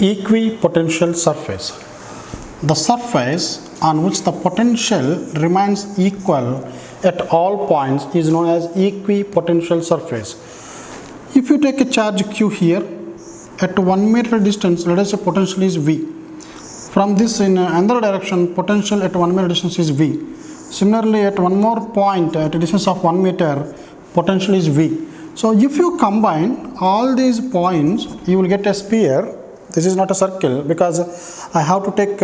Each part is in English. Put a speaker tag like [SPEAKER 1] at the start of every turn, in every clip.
[SPEAKER 1] Equipotential surface. The surface on which the potential remains equal at all points is known as equipotential surface. If you take a charge Q here at 1 meter distance, let us say potential is V. From this in another direction, potential at 1 meter distance is V. Similarly, at one more point at a distance of 1 meter, potential is V. So if you combine all these points, you will get a sphere. This is not a circle because I have to take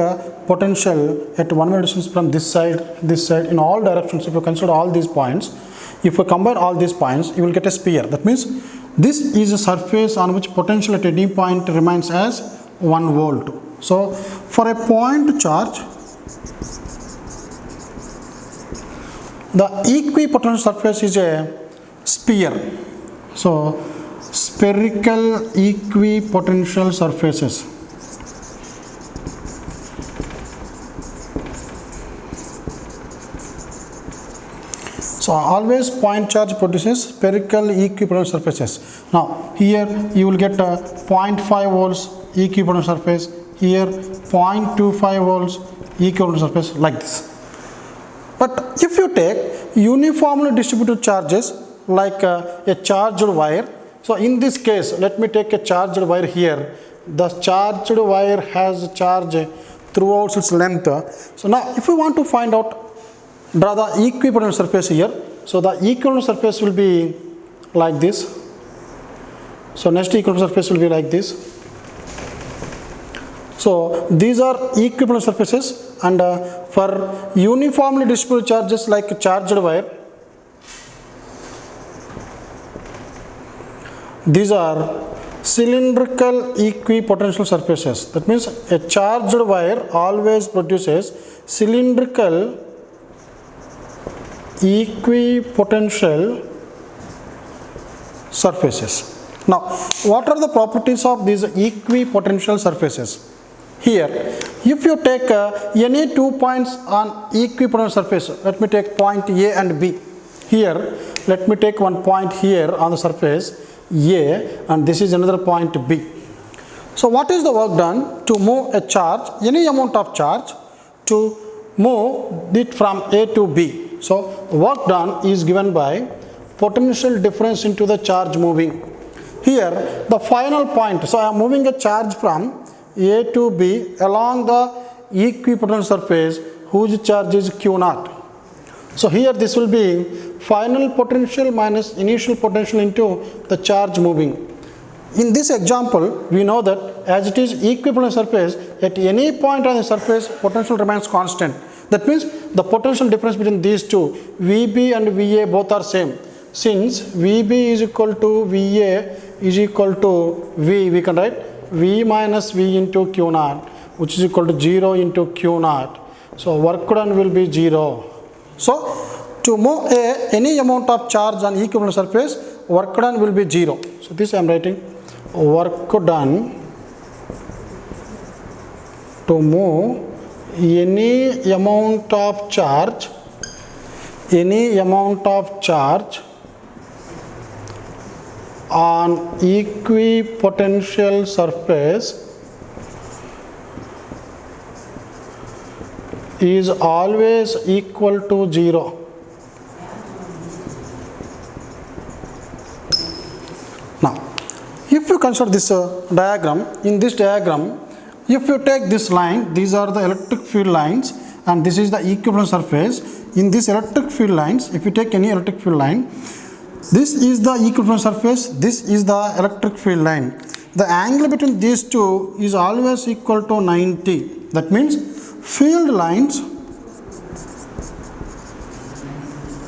[SPEAKER 1] potential at 1 meter distance from this side, in all directions. If you consider all these points, if you combine all these points, you will get a sphere. That means this is a surface on which potential at any point remains as 1 volt. So for a point charge, the equipotential surface is a sphere. So spherical equipotential surfaces. So always point charge produces spherical equipotential surfaces. Now here you will get a 0.5 volts equipotential surface, here 0.25 volts equipotential surface, like this. But if you take uniformly distributed charges like a charged wire, so in this case, let me take a charged wire here. The charged wire has charge throughout its length. So now if we want to find out, draw the equipotential surface here. So the equipotential surface will be like this. So next equipotential surface will be like this. So these are equipotential surfaces, and for uniformly distributed charges like charged wire, these are cylindrical equipotential surfaces. That means a charged wire always produces cylindrical equipotential surfaces. Now, what are the properties of these equipotential surfaces? Here, if you take any 2 points on equipotential surface, let me take point A and B. Here, let me take one point here on the surface A, and this is another point B. So what is the work done to move a charge, any amount of charge, to move it from A to B? So work done is given by potential difference into the charge moving. Here the final point, so I am moving a charge from A to B along the equipotential surface whose charge is Q0. So here this will be final potential minus initial potential into the charge moving. In this example, we know that as it is equipotential surface, at any point on the surface, potential remains constant. That means the potential difference between these two, VB and VA, both are same. Since VB is equal to VA is equal to V, we can write V minus V into Q0, which is equal to 0 into Q0. So work done will be 0. So to move any amount of charge on equipotential surface, work done will be 0. So this I am writing work done to move any amount of charge on equipotential surface is always equal to 0. Now, if you consider this diagram, in this diagram, if you take this line, these are the electric field lines, and this is the equipotential surface. In this electric field lines, if you take any electric field line, this is the equipotential surface, this is the electric field line. The angle between these two is always equal to 90. That means field lines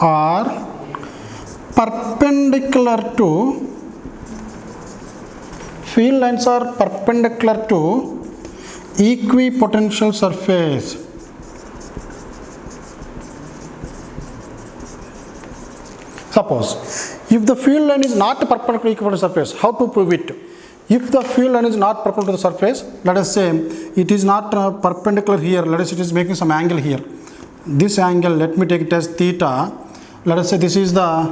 [SPEAKER 1] are perpendicular to equipotential surface. Suppose if the field line is not perpendicular to equipotential surface, how to prove it? If the field line is not perpendicular to the surface, let us say it is not perpendicular here, let us say it is making some angle here. This angle, let me take it as theta. Let us say this is the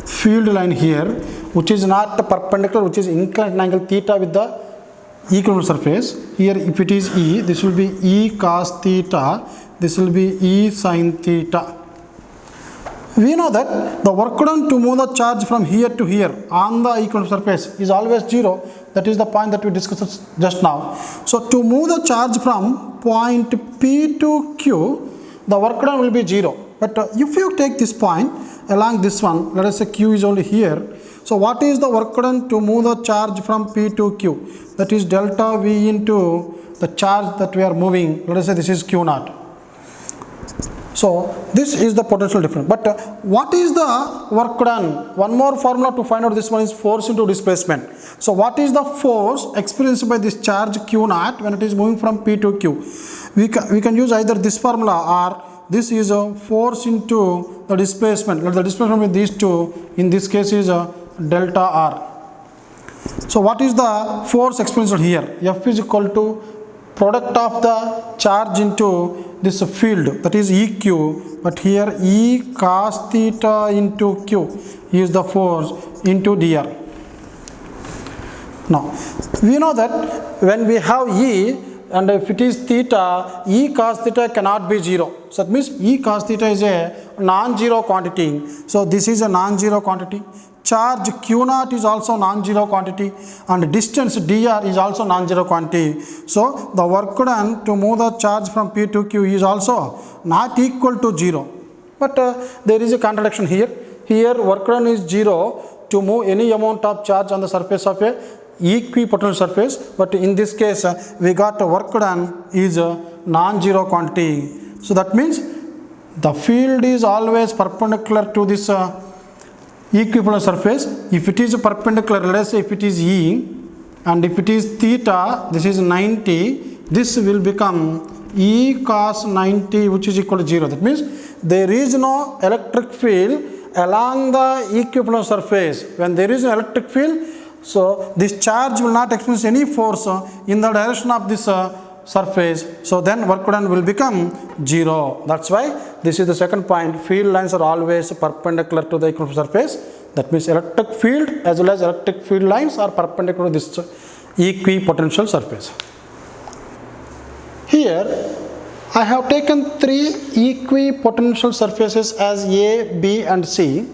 [SPEAKER 1] field line here, which is not perpendicular, which is inclined angle theta with the equivalent surface. Here if it is E, this will be E cos theta, this will be E sin theta. We know that the work done to move the charge from here to here on the equivalent surface is always 0. That is the point that we discussed just now. So to move the charge from point P to Q, the work done will be 0. But if you take this point along this one, let us say Q is only here. So what is the work done to move the charge from P to Q? That is delta V into the charge that we are moving. Let us say this is Q naught. So this is the potential difference. But what is the work done? One more formula to find out this one is force into displacement. So what is the force experienced by this charge Q naught when it is moving from P to Q? We can use either this formula or this is a force into the displacement. Let the displacement with these two, in this case is a delta R. So what is the force experienced here? F is equal to product of the charge into this field, that is EQ, but here E cos theta into Q is the force into dr. Now we know that when we have E and if it is theta, E cos theta cannot be 0. So that means E cos theta is a non-zero quantity. So this is a non-zero quantity. Charge Q naught is also non-zero quantity and distance dr is also non-zero quantity. So the work done to move the charge from P to Q is also not equal to 0. But there is a contradiction here. Here work done is 0 to move any amount of charge on the surface of a equipotential surface. But in this case we got work done is a non-zero quantity. So that means the field is always perpendicular to this equivalent surface. If it is perpendicular, let us say if it is E and if it is theta, this is 90, this will become E cos 90 which is equal to 0. That means there is no electric field along the equivalent surface. When there is an electric field, so this charge will not experience any force in the direction of this surface. So then work done will become 0. That's why this is the second point. Field lines are always perpendicular to the equivalent surface. That means electric field as well as electric field lines are perpendicular to this equipotential surface. Here I have taken 3 equipotential surfaces as A, B and C.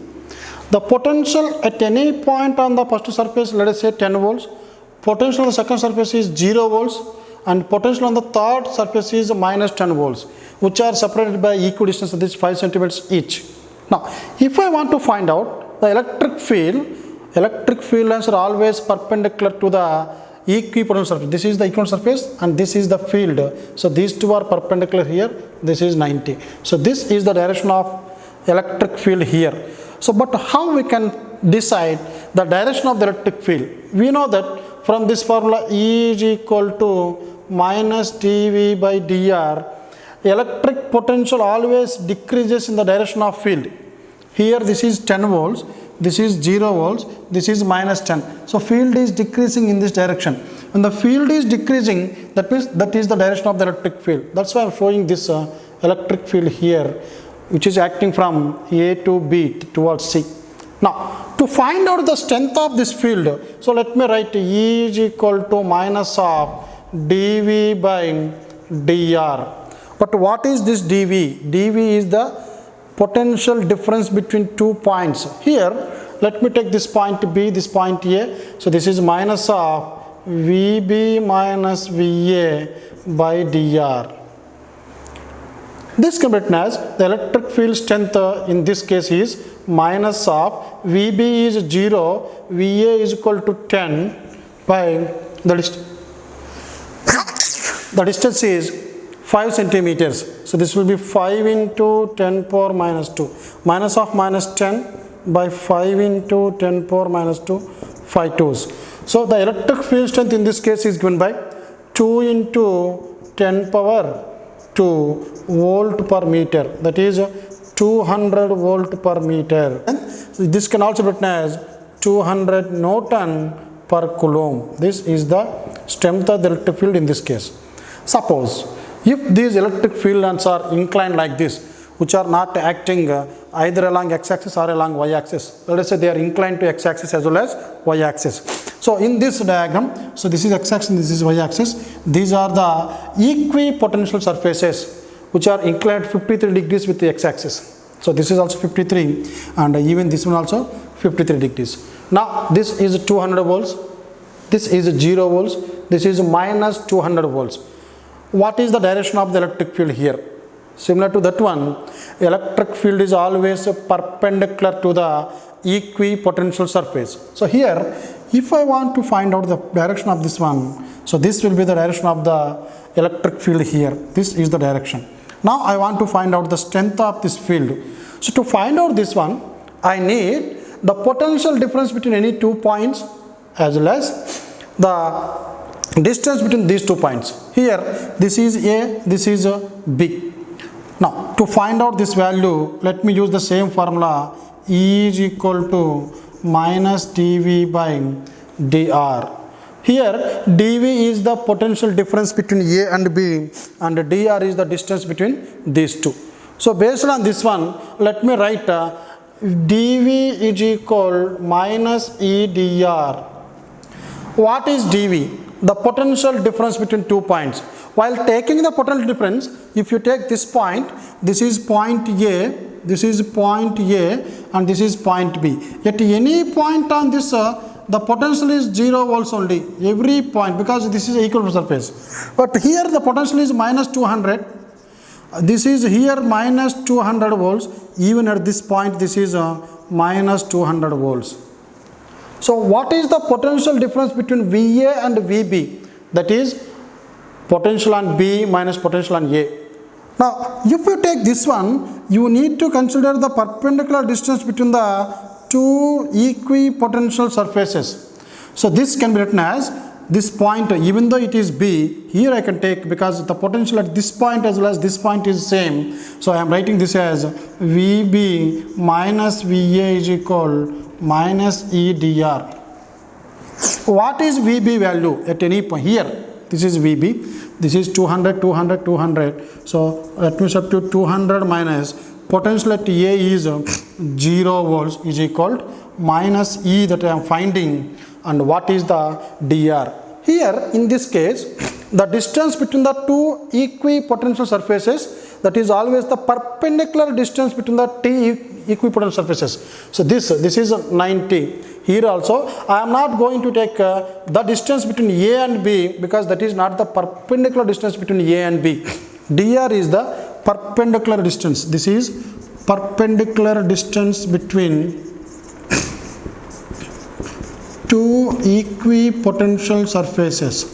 [SPEAKER 1] The potential at any point on the first surface, let us say 10 volts. Potential on the second surface is 0 volts. And potential on the third surface is minus 10 volts, which are separated by equidistance of this 5 centimeters each. Now, if I want to find out the electric field lines are always perpendicular to the equipotential surface. This is the equivalent surface and this is the field. So these two are perpendicular here. This is 90. So this is the direction of electric field here. So, but how we can decide the direction of the electric field? We know that from this formula E is equal to minus dV by dr, electric potential always decreases in the direction of field. Here this is 10 volts, this is 0 volts, this is minus 10. So field is decreasing in this direction. When the field is decreasing, that means that is the direction of the electric field. That's why I am showing this electric field here, which is acting from A to B towards C. Now, to find out the strength of this field, so let me write E is equal to minus of dV by dr. But what is this dV? dV is the potential difference between 2 points. Here, let me take this point B, this point A. So this is minus of VB minus VA by dr. This can be written as the electric field strength in this case is minus of VB is 0, VA is equal to 10 by the distance is 5 centimeters. So this will be 5 into 10 power minus 2. Minus of minus 10 by 5 into 10 power minus 2, 5 twos. So the electric field strength in this case is given by 2 into 10 power 2 volt per meter, that is 200 volt per meter. And this can also be written as 200 Newton per coulomb. This is the strength of the electric field in this case. Suppose if these electric field lines are inclined like this, which are not acting either along x-axis or along y-axis. Let us say they are inclined to x-axis as well as y-axis. So in this diagram, so this is x-axis and this is y-axis. These are the equipotential surfaces which are inclined 53 degrees with the x-axis. So this is also 53 and even this one also 53 degrees. Now this is 200 volts, this is 0 volts, this is minus 200 volts. What is the direction of the electric field here? Similar to that one, electric field is always perpendicular to the equipotential surface. So here, if I want to find out the direction of this one, so this will be the direction of the electric field here. This is the direction. Now I want to find out the strength of this field. So to find out this one, I need the potential difference between any 2 points as well as the distance between these 2 points. Here, this is A, this is B. Now, to find out this value, let me use the same formula. E is equal to minus dV by dr. Here, dV is the potential difference between A and B and dr is the distance between these two. So, based on this one, let me write dV is equal minus E dr. What is dV? The potential difference between 2 points. While taking the potential difference, if you take this point, this is point A, this is point A and this is point B. At any point on this, the potential is 0 volts only, every point, because this is equal surface. But here the potential is minus 200. This is here minus 200 volts. Even at this point, this is minus 200 volts. So what is the potential difference between VA and VB? That is potential on B minus potential on A. Now, if you take this one, you need to consider the perpendicular distance between the two equipotential surfaces. So this can be written as this point, even though it is B, here I can take, because the potential at this point as well as this point is same. So I am writing this as VB minus VA is equal minus E dr. What is VB value at any point? Here, this is VB, this is 200, 200, 200. So let me substitute 200 minus potential at A is 0 volts is equal to minus E that I am finding, and what is the dr. Here in this case, the distance between the two equipotential surfaces, that is always the perpendicular distance between the two equipotential surfaces. So this is 90. Here also I am not going to take the distance between A and B, because that is not the perpendicular distance between A and B. dr is the perpendicular distance. This is perpendicular distance between two equipotential surfaces.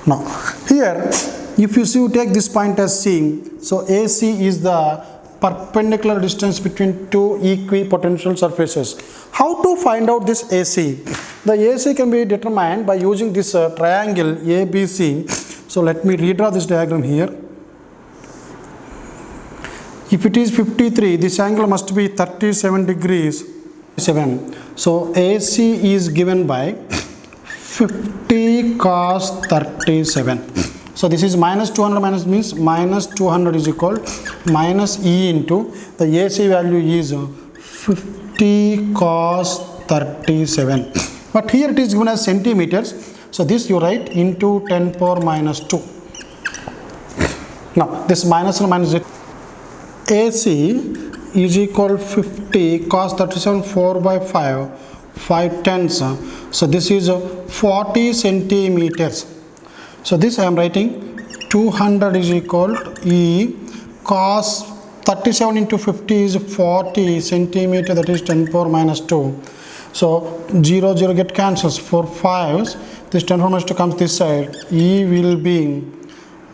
[SPEAKER 1] Now here, if you see, you take this point as C, so AC is the perpendicular distance between two equipotential surfaces. How to find out this AC? The AC can be determined by using this triangle ABC. So let me redraw this diagram here. If it is 53, this angle must be 37 degrees. So AC is given by 50 cos 37. So this is minus 200 minus means minus 200 is equal minus E into the AC value is 50 cos 37. But here it is given as centimeters. So this you write into 10 power minus 2. Now this minus and minus AC is equal 50 cos 37 4 by 5 tenths. So this is 40 centimeters. So this I am writing 200 is equal to E cos 37 into 50 is 40 centimeter, that is 10 power minus 2. So 0 0 get cancels, 4 5s, this 10 power minus 2 comes this side, E will be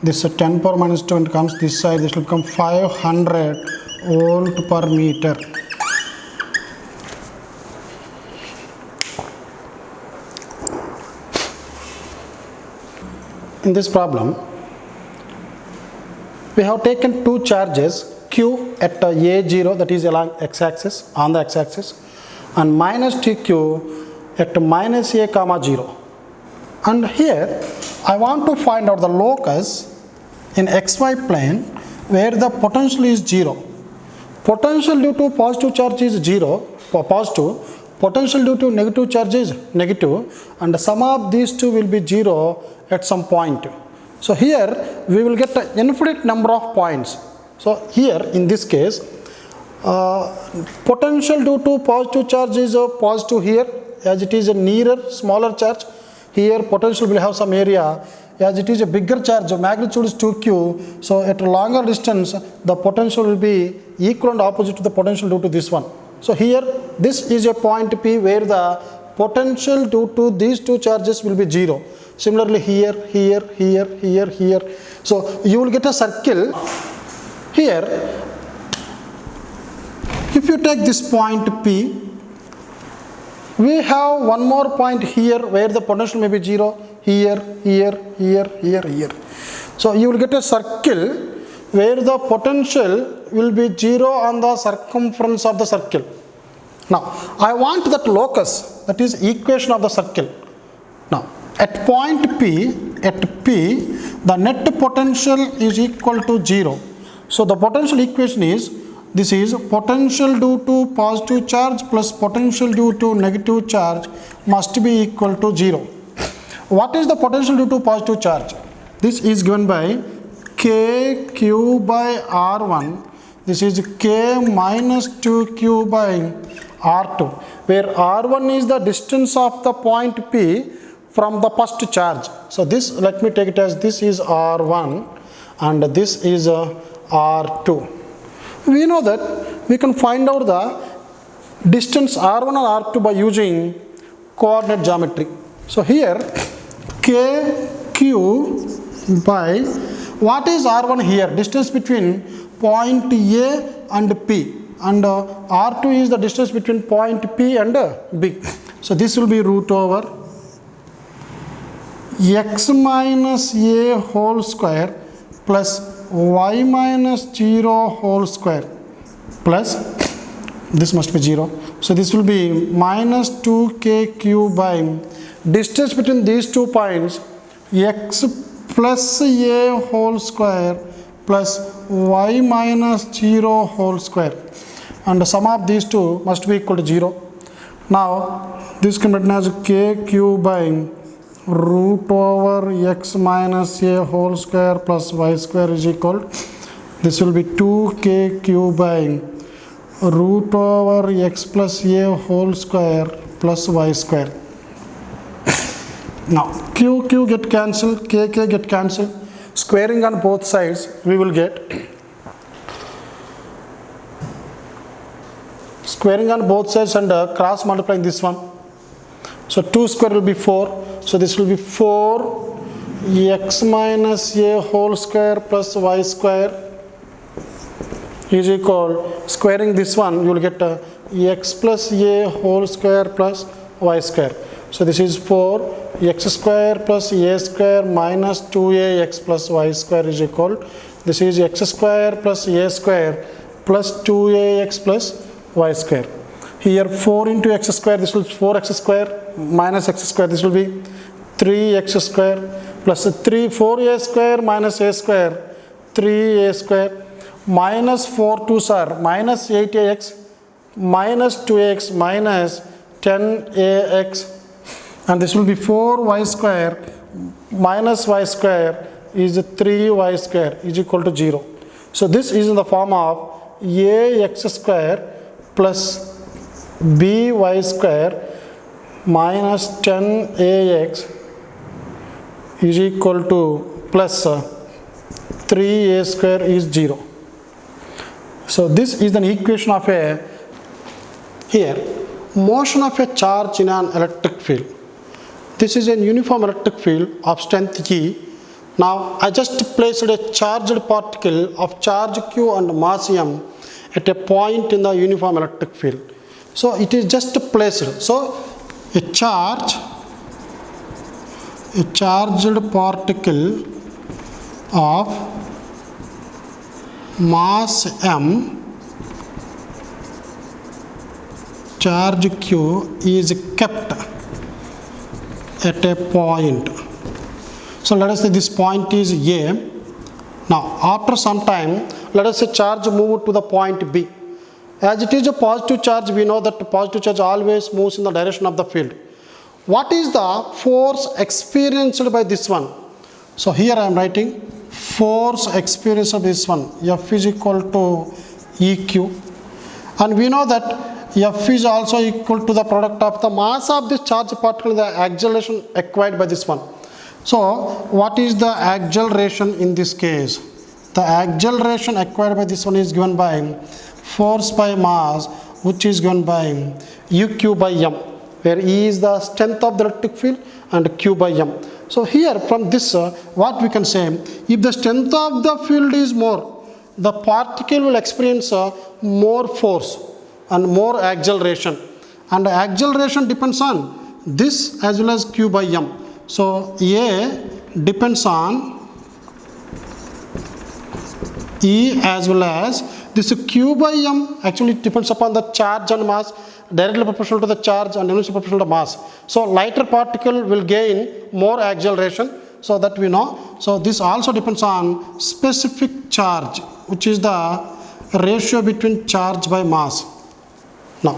[SPEAKER 1] this 10 power minus 2 and comes this side, this will become 500 volt per meter. In this problem, we have taken two charges, Q at A0, that is along x-axis, on the x-axis, and minus TQ at minus A comma 0. And here I want to find out the locus in xy plane where the potential is 0. Potential due to positive charge is 0, positive. Potential due to negative charge is negative, and the sum of these two will be 0 at some point. So here we will get an infinite number of points. So here in this case, potential due to positive charge is positive here, as it is a nearer smaller charge. Here potential will have some area, as it is a bigger charge, magnitude is 2q, so at a longer distance the potential will be equal and opposite to the potential due to this one. So here this is a point P where the potential due to these two charges will be 0. Similarly here, here, here, here, here. So you will get a circle. Here if you take this point P, we have one more point here where the potential may be 0, here, here, here, here, here. So you will get a circle where the potential will be 0 on the circumference of the circle. Now I want that locus, that is equation of the circle. Now at point P, the net potential is equal to 0. So the potential equation is, this is potential due to positive charge plus potential due to negative charge must be equal to 0. What is the potential due to positive charge? This is given by kq by r1. This is k minus 2q by r2, where r1 is the distance of the point P from the first charge. So this, let me take it as this is r1 and this is r2. We know that we can find out the distance r1 and r2 by using coordinate geometry. So here kq by, what is r1 here? Distance between point A and P, and r2 is the distance between point P and B. So this will be root over x minus a whole square plus y minus 0 whole square plus, this must be 0. So this will be minus 2kq by distance between these 2 points, x plus a whole square plus y minus 0 whole square, and the sum of these two must be equal to 0. Now this can be written as kq by root over x minus a whole square plus y square is equal, this will be 2kq by root over x plus a whole square plus y square. Now q get cancelled, k get cancelled, squaring on both sides we will get, squaring on both sides and cross multiplying this one. So 2 square will be 4. So this will be 4 x minus a whole square plus y square is equal, squaring this one you will get x plus a whole square plus y square. So this is 4 x square plus a square minus 2ax plus y square is equal, this is x square plus a square plus 2ax plus y square. Here 4 into x square, this will be 4x square minus x square, this will be 3x square plus 4a square minus a square, 3a square minus 4 2s are minus 8ax minus 2ax minus 10ax, and this will be 4y square minus y square is 3y square is equal to 0. So this is in the form of ax square plus by square minus 10ax is equal to plus 3a square is 0. So this is an equation of a, here, motion of a charge in an electric field. This is a uniform electric field of strength E. Now I just placed a charged particle of charge q and mass m at a point in the uniform electric field. So it is just placed. So a charged particle of mass m, charge q is kept at a point. So let us say this point is A. Now after some time, let us say charge moved to the point B. As it is a positive charge, we know that the positive charge always moves in the direction of the field. What is the force experienced by this one? So here I am writing force experienced by this one, F is equal to EQ, and we know that F is also equal to the product of the mass of this charged particle, the acceleration acquired by this one. So what is the acceleration in this case? The acceleration acquired by this one is given by force by mass, which is given by UQ by M, where E is the strength of the electric field and Q by M. So here from this what we can say, if the strength of the field is more, the particle will experience more force and more acceleration, and the acceleration depends on this as well as Q by M. So A depends on E as well as this Q by M actually depends upon the charge and mass, directly proportional to the charge and inversely proportional to mass. So lighter particle will gain more acceleration, so that we know. So this also depends on specific charge, which is the ratio between charge by mass. Now,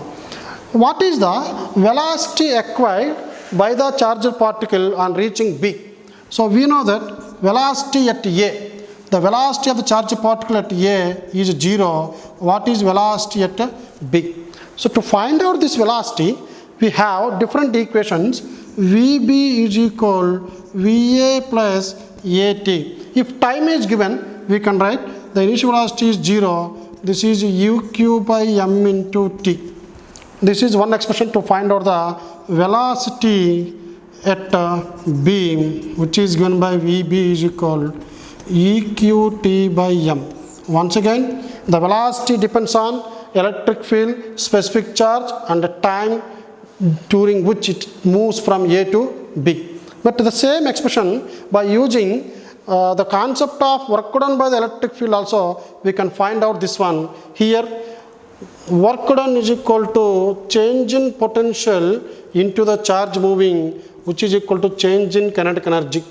[SPEAKER 1] what is the velocity acquired by the charged particle on reaching B? So we know that velocity at A, the velocity of the charged particle at A is 0. What is velocity at B? So to find out this velocity, we have different equations. Vb is equal Va plus At. If time is given, we can write the initial velocity is 0. This is Uq by M into T. This is one expression to find out the velocity at B, which is given by Vb is equal EQT by M. Once again, the velocity depends on electric field, specific charge and the time during which it moves from A to B. But the same expression, by using the concept of work done by the electric field also, we can find out this one. Here work done is equal to change in potential into the charge moving, which is equal to change in kinetic energy.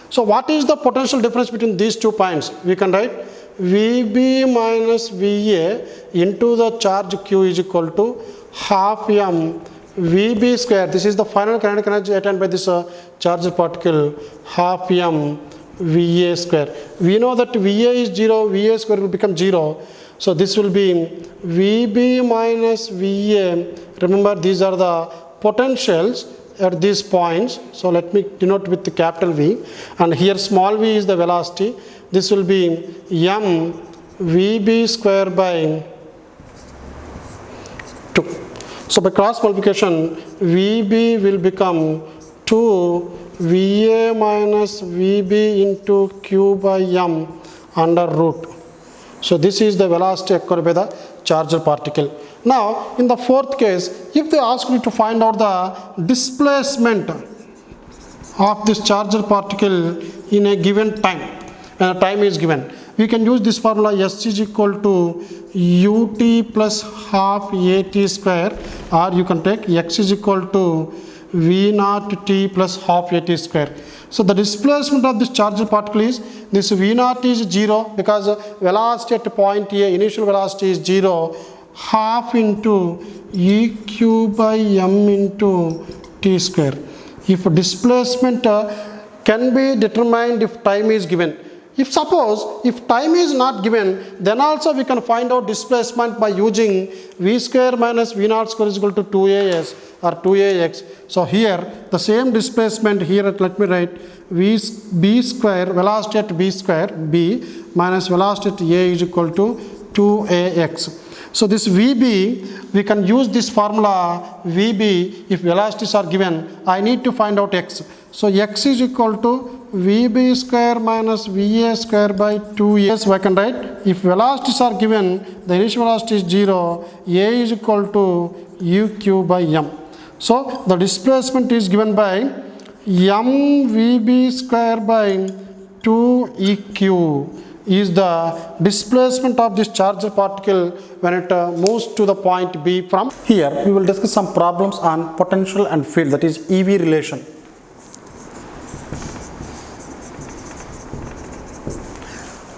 [SPEAKER 1] So what is the potential difference between these 2 points? We can write Vb minus Va into the charge Q is equal to half M Vb square. This is the final kinetic energy attained by this charged particle, half M Va square. We know that Va is 0, Va square will become 0. So this will be Vb minus Va. Remember, these are the potentials at these points. So let me denote with the capital V, and here small v is the velocity. This will be M Vb square by 2. So by cross multiplication, Vb will become 2 Va minus Vb into Q by M under root. So this is the velocity acquired by the charged particle. Now in the fourth case, if they ask you to find out the displacement of this charged particle in a given time, when a time is given, we can use this formula S is equal to ut plus half at square, or you can take x is equal to v naught t plus half at square. So the displacement of this charged particle is, this v naught is 0 because velocity at point A, initial velocity is 0, half into EQ by M into t square. If displacement can be determined if time is given. If time is not given, then also we can find out displacement by using v square minus v naught square is equal to 2as or 2ax. So here the same displacement here, let me write b square, velocity at b square, b minus velocity at a is equal to 2ax. So this Vb, we can use this formula Vb. If velocities are given, I need to find out x. So x is equal to Vb square minus Va square by 2a. So I can write, if velocities are given, the initial velocity is 0, a is equal to uq by m. So the displacement is given by m Vb square by 2eq is the displacement of this charged particle when it moves to the point B from. Here we will discuss some problems on potential and field, that is EV relation.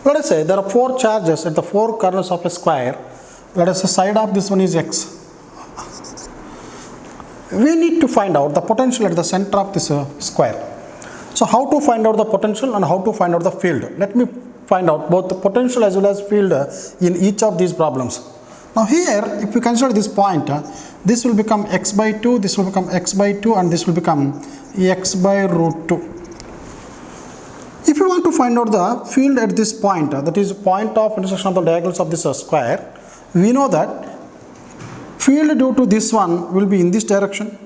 [SPEAKER 1] Let us say there are 4 charges at the 4 corners of a square let us say side of this one is x. We need to find out the potential at the center of this square. So how to find out the potential and how to find out the field? Let me find out both the potential as well as field in each of these problems. Now here, if we consider this point, this will become x by 2, this will become x by 2, and this will become x by root 2. If you want to find out the field at this point, that is point of intersection of the diagonals of this square, we know that field due to this one will be in this direction,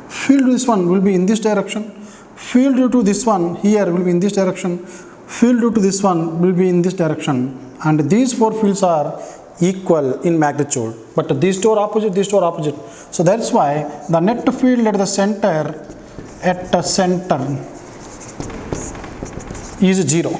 [SPEAKER 1] field to this one will be in this direction, field due to this one here will be in this direction, field due to this one will be in this direction, and these four fields are equal in magnitude, but these two are opposite, these two are opposite. So that's why the net field at the center is 0.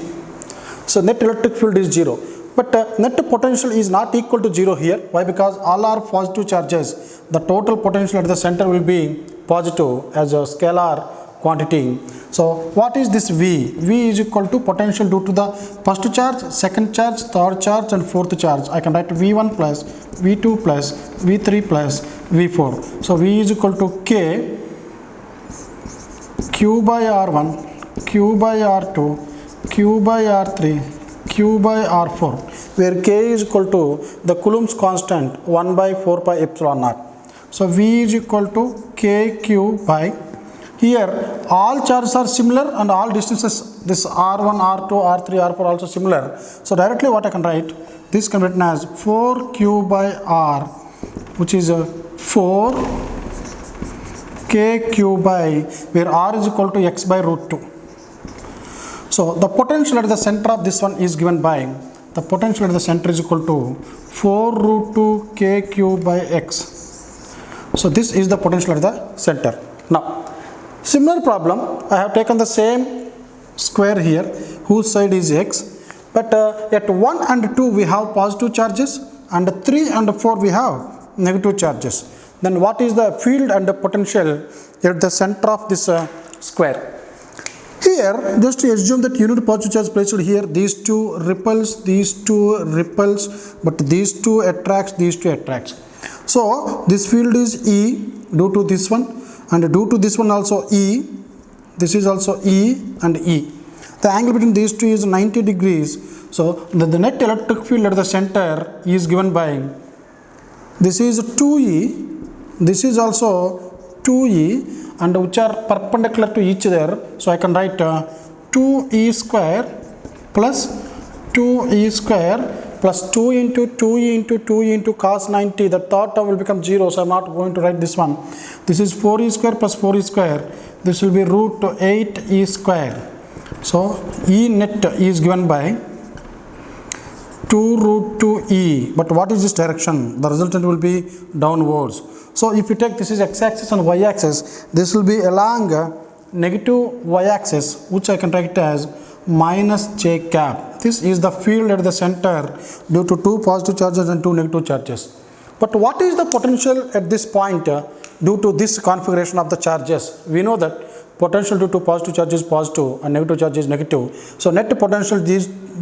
[SPEAKER 1] So net electric field is 0. But net potential is not equal to 0 here. Why? Because all are positive charges. The total potential at the center will be positive as a scalar quantity. So what is this V? V is equal to potential due to the first charge, second charge, third charge, and fourth charge. I can write V1 plus V2 plus V3 plus V4. So V is equal to K Q by R1, Q by R2, Q by R3, Q by R4, where K is equal to the Coulomb's constant 1 by 4 pi epsilon naught. So V is equal to KQ by, here all charges are similar and all distances, this R1, R2, R3, R4 also similar. So directly what I can write, this can be written as 4Q by R, which is 4 KQ by, where R is equal to x by root 2. So the potential at the center of this one is given by, the potential at the center is equal to 4 root 2 KQ by x. So this is the potential at the center. Now, similar problem, I have taken the same square here, whose side is x, but at 1 and 2 we have positive charges, and 3 and 4 we have negative charges. Then what is the field and the potential at the center of this square? Here, just to assume that unit positive charge placed here, these two repels, but these two attracts, these two attracts. So this field is E due to this one, and due to this one also E, this is also E and E. The angle between these two is 90 degrees. So the net electric field at the center is given by, this is 2E, this is also 2E, and which are perpendicular to each other. So I can write 2E square plus 2E square plus 2 into 2E into 2E into cos 90. The third term will become 0, so I am not going to write this one. This is 4E square plus 4E square. This will be root 8E square. So E net is given by 2 root 2E. But what is this direction? The resultant will be downwards. So if you take this is x-axis and y-axis, this will be along negative y-axis, which I can write as minus j cap. This is the field at the center due to 2 positive charges and 2 negative charges. But what is the potential at this point due to this configuration of the charges? We know that potential due to positive charge is positive and negative charge is negative. So net potential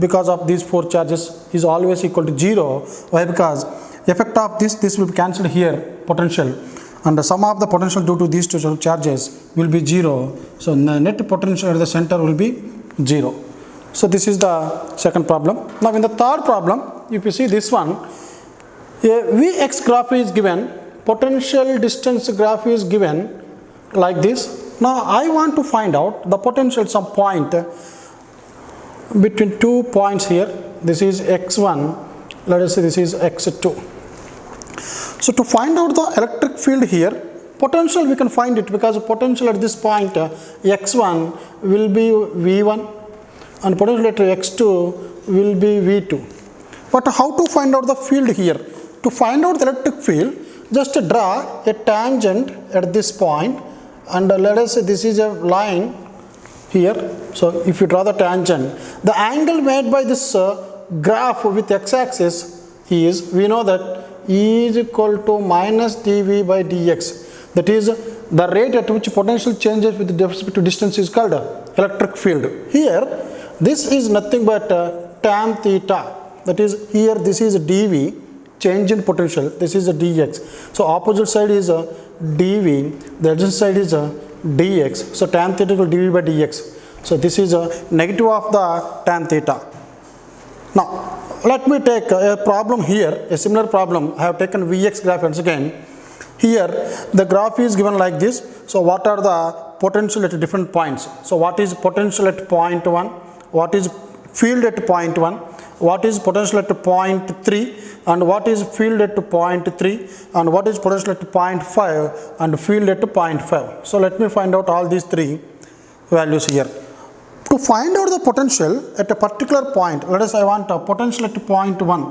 [SPEAKER 1] because of these 4 charges is always equal to 0. Why? Because effect of this will be cancelled here, potential, and the sum of the potential due to these two charges will be 0. So the net potential at the center will be 0. So this is the second problem. Now in the third problem, if you see this one, a Vx graph is given, potential distance graph is given like this. Now I want to find out the potential at some point between 2 points here. This is x1, let us say this is x2. So to find out the electric field here, potential we can find it, because the potential at this point x1 will be V1 and potential at x2 will be V2. But how to find out the field here? To find out the electric field, just draw a tangent at this point, and let us say this is a line here. So if you draw the tangent, the angle made by this graph with x-axis is, we know that E is equal to minus dV by dx. That is the rate at which potential changes with respect to distance is called electric field. Here this is nothing but tan theta. That is, here this is dV, change in potential, this is a dx. So opposite side is a dv, the adjacent side is a dx. So tan theta equal dv by dx. So this is a negative of the tan theta. Now let me take a problem here, a similar problem. I have taken Vx graph once again. Here the graph is given like this. So what are the potential at different points? So what is potential at point 1? What is field at point 1? What is potential at point 3? And what is field at point 3? And what is potential at point 5? And field at point 5. So let me find out all these three values here. To find out the potential at a particular point, let us I want a potential at point 1,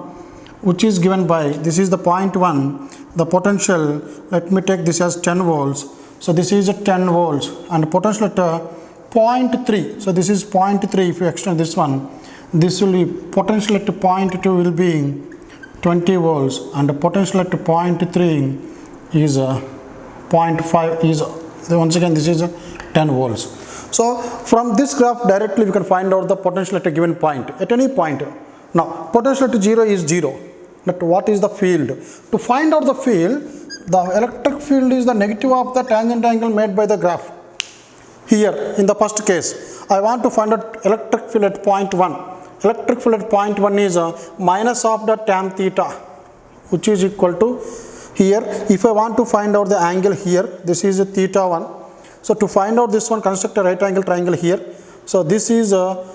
[SPEAKER 1] which is given by, this is the point 1, the potential, let me take this as 10 volts. So this is a 10 volts, and potential at point 3. So this is point 3. If you extend this one, this will be potential at point 2 will be 20 volts, and the potential at point 3 is 0.5 is, once again this is 10 volts. So from this graph directly we can find out the potential at a given point, at any point. Now potential at 0 is 0. But what is the field? To find out the field, the electric field is the negative of the tangent angle made by the graph. Here in the first case, I want to find out electric field at point 1. Electric field at point 1 is minus of the tan theta, which is equal to, here if I want to find out the angle here, this is theta 1. So to find out this one, construct a right angle triangle here. So this is a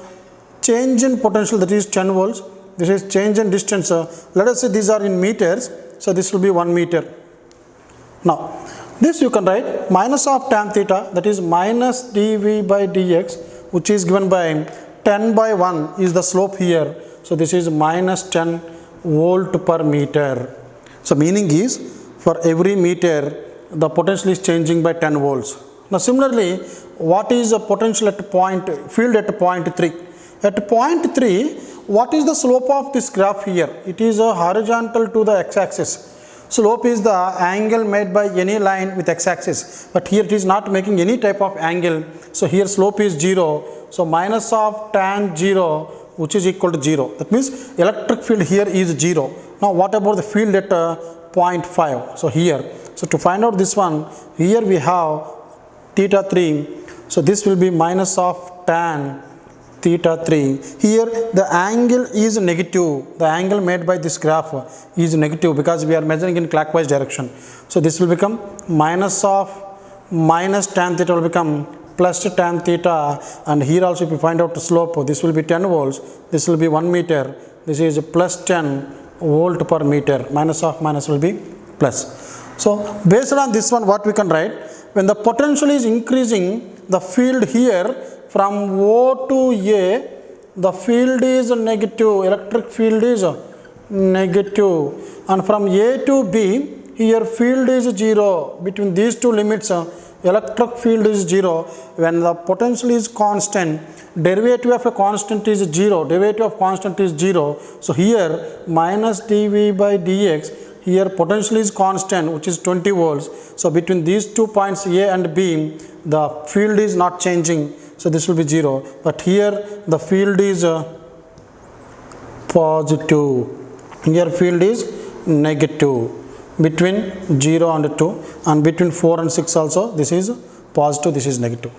[SPEAKER 1] change in potential, that is 10 volts. This is change in distance. Let us say these are in meters. So this will be 1 meter. Now this you can write minus of tan theta, that is minus dv by dx, which is given by 10 by 1 is the slope here. So this is minus 10 volt per meter. So meaning is, for every meter the potential is changing by 10 volts. Now similarly, what is the potential at point, field at point 3? At point 3, what is the slope of this graph here? It is horizontal to the x-axis. Slope is the angle made by any line with x-axis, but here it is not making any type of angle. So here slope is 0. So minus of tan 0, which is equal to 0. That means electric field here is 0. Now what about the field at 0.5? So here, so to find out this one, here we have theta 3. So this will be minus of tan theta 3. Here the angle is negative. The angle made by this graph is negative because we are measuring in clockwise direction. So this will become minus of minus tan theta will become plus tan theta, and here also if you find out the slope, this will be 10 volts, this will be 1 meter, this is plus 10 volt per meter, minus of minus will be plus. So based on this one, what we can write, when the potential is increasing, the field here from O to A, the field is negative, electric field is negative, and from A to B, here field is 0. Between these two limits, electric field is 0. When the potential is constant, derivative of a constant is 0, derivative of constant is 0. So here minus dv by dx, here potential is constant, which is 20 volts. So between these 2 points A and B, the field is not changing. So this will be 0. But here the field is positive. Here field is negative. Between 0 and 2, and between 4 and 6 also, this is positive, this is negative.